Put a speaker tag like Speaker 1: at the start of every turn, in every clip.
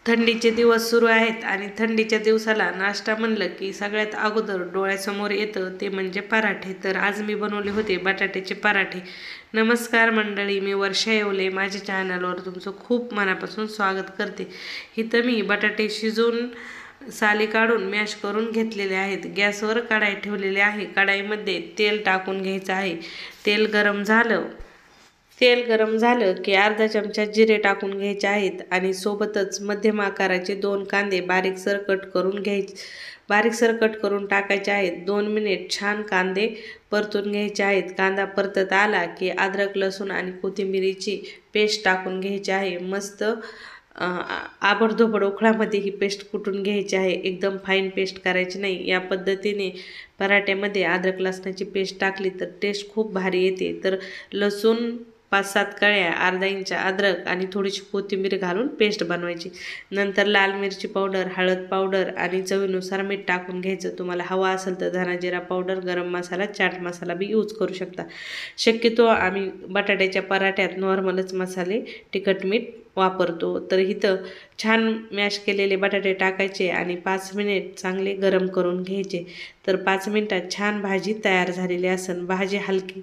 Speaker 1: थंडीचे दिवस सुरू आहेत आणि थंडीच्या दिवसाला नाश्ता म्हणलं की सगळ्यात अगोदर डोळ्यासमोर येतं ते म्हणजे पराठे। तर आज मी बनवले होते बटाट्याचे पराठे। नमस्कार मंडळी, मी वर्षा येवले, माझ्या चॅनलवर तुमचं खूप मनापासून स्वागत करते। इथं मी बटाटे शिजवून साली काढून मॅश करून घेतलेले आहेत। गॅसवर कढाई ठेवलेली आहे। कढाईमध्ये तेल टाकून घ्यायचं आहे। तेल गरम झालं की अर्धा चमचा जिरे टाकून घ्यायचे आहेत आणि सोबतच मध्यम आकाराचे 2 कांदे बारीकसर कट करून टाकायचे आहेत। 2 मिनिट छान कांदे परतून घ्यायचे आहेत। कांदा परतत आला की अद्रक, लसूण आणि कोथिंबीरीची पेस्ट टाकून घ्यायची आहे। मस्त आबडधोबड उकळामध्ये ही पेस्ट कुटून घ्यायची आहे। एकदम फाईन पेस्ट करायची नाही। या पद्धतीने पराठ्यामध्ये अद्रक लसणाची पेस्ट टाकली तर टेस्ट खूप भारी येते। तर लसूण 5-7 कळ्या, अर्धा इंच अद्रक आणि थोडीशी कोथिंबीर घालून पेस्ट बनवायची। नंतर लाल मिरची पावडर, हळद पावडर आणि चवीनुसार मीठ टाकून घ्यायचं। तुम्हाला हवा असेल तर धना जिरा पावडर, गरम मसाला, चाट मसाला बी यूज करू शकता। शक्यतो आम्ही बटाट्याच्या पराठ्यात नॉर्मलच मसाले, तिखट, मीठ वापरतो। तर इथं छान मॅश केलेले बटाटे टाकायचे आणि 5 मिनिट चांगले गरम करून घ्यायचे। तर 5 मिनिटात छान भाजी तयार झालेली असेल। भाजी हलकी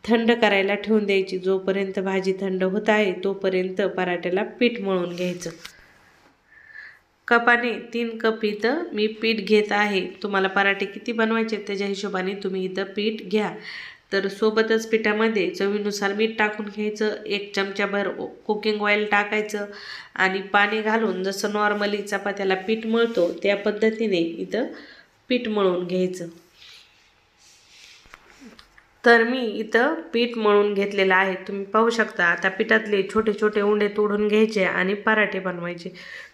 Speaker 1: थंड करायला ठेवून द्यायची। जोपर्यंत भाजी थंड होत आहे तोपर्यंत पराठ्याला पीठ मळून घ्यायचं। कपाने 3 कप इथं मी पीठ घेत आहे। तुम्हाला पराठे किती बनवायचे त्याच्या हिशोबाने तुम्ही इथं पीठ घ्या। तर सोबतच पिठामध्ये चवीनुसार मीठ टाकून घ्यायचं। 1 चमचाभर कुकिंग ऑइल टाकायचं आणि पाणी घालून जसं नॉर्मली चपात्याला पीठ मळतो त्या पद्धतीने इथं पीठ मळून घ्यायचं। तर मी इथं पीठ मळून घेतलेलं आहे, तुम्ही पाहू शकता। आता पिठातले छोटे छोटे उंडे तोडून घ्यायचे आणि पराठे बनवायचे।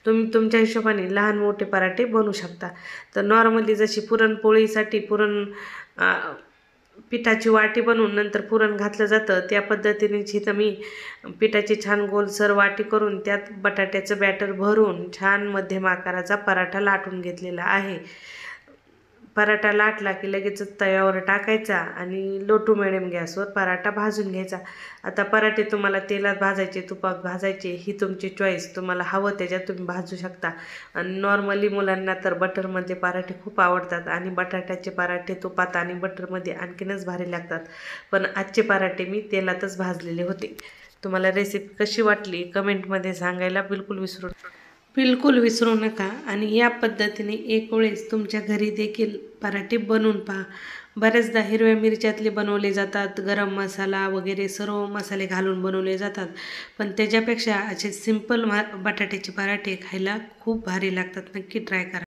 Speaker 1: तुम्ही तुमच्या हिशोबाने लहान मोठे पराठे बनवू शकता। तर नॉर्मली जशी पुरणपोळीसाठी पिठाची वाटी बनवून नंतर पुरण घातलं जातं त्या पद्धतीनेच इथं मी पिठाची छान गोलसर वाटी करून त्यात बटाट्याचं बॅटर भरून छान मध्यम आकाराचा पराठा लाटून घेतलेला आहे। पराठा लाटला की लगेचच तव्यावर टाकायचा आणि लो टू मिडियम गॅसवर पराठा भाजून घ्यायचा। आता पराठे तुम्हाला तेलात भाजायचे, तुपात भाजायचे ही तुमची चॉईस, तुम्हाला हवं त्याच्यात तुम्ही भाजू शकता। आणि नॉर्मली मुलांना तर बटरमध्ये पराठे खूप आवडतात आणि बटाट्याचे पराठे तुपात आणि बटरमध्ये आणखीनच भारी लागतात। पण आजचे पराठे मी तेलातच भाजलेले होते। तुम्हाला रेसिपी कशी वाटली कमेंटमध्ये सांगायला बिलकुल विसरू नका। आणि या पद्धतीने एक वेळेस तुमच्या घरी देखील पराठे बनवून पहा। बऱ्याचदा हिरव्या मिरच्यातले बनवले जातात, गरम मसाला वगैरे सर्व मसाले घालून बनवले जातात, पण त्याच्यापेक्षा असे सिंपल बटाट्याचे पराठे खायला खूप भारी लागतात। नक्की ट्राय करा।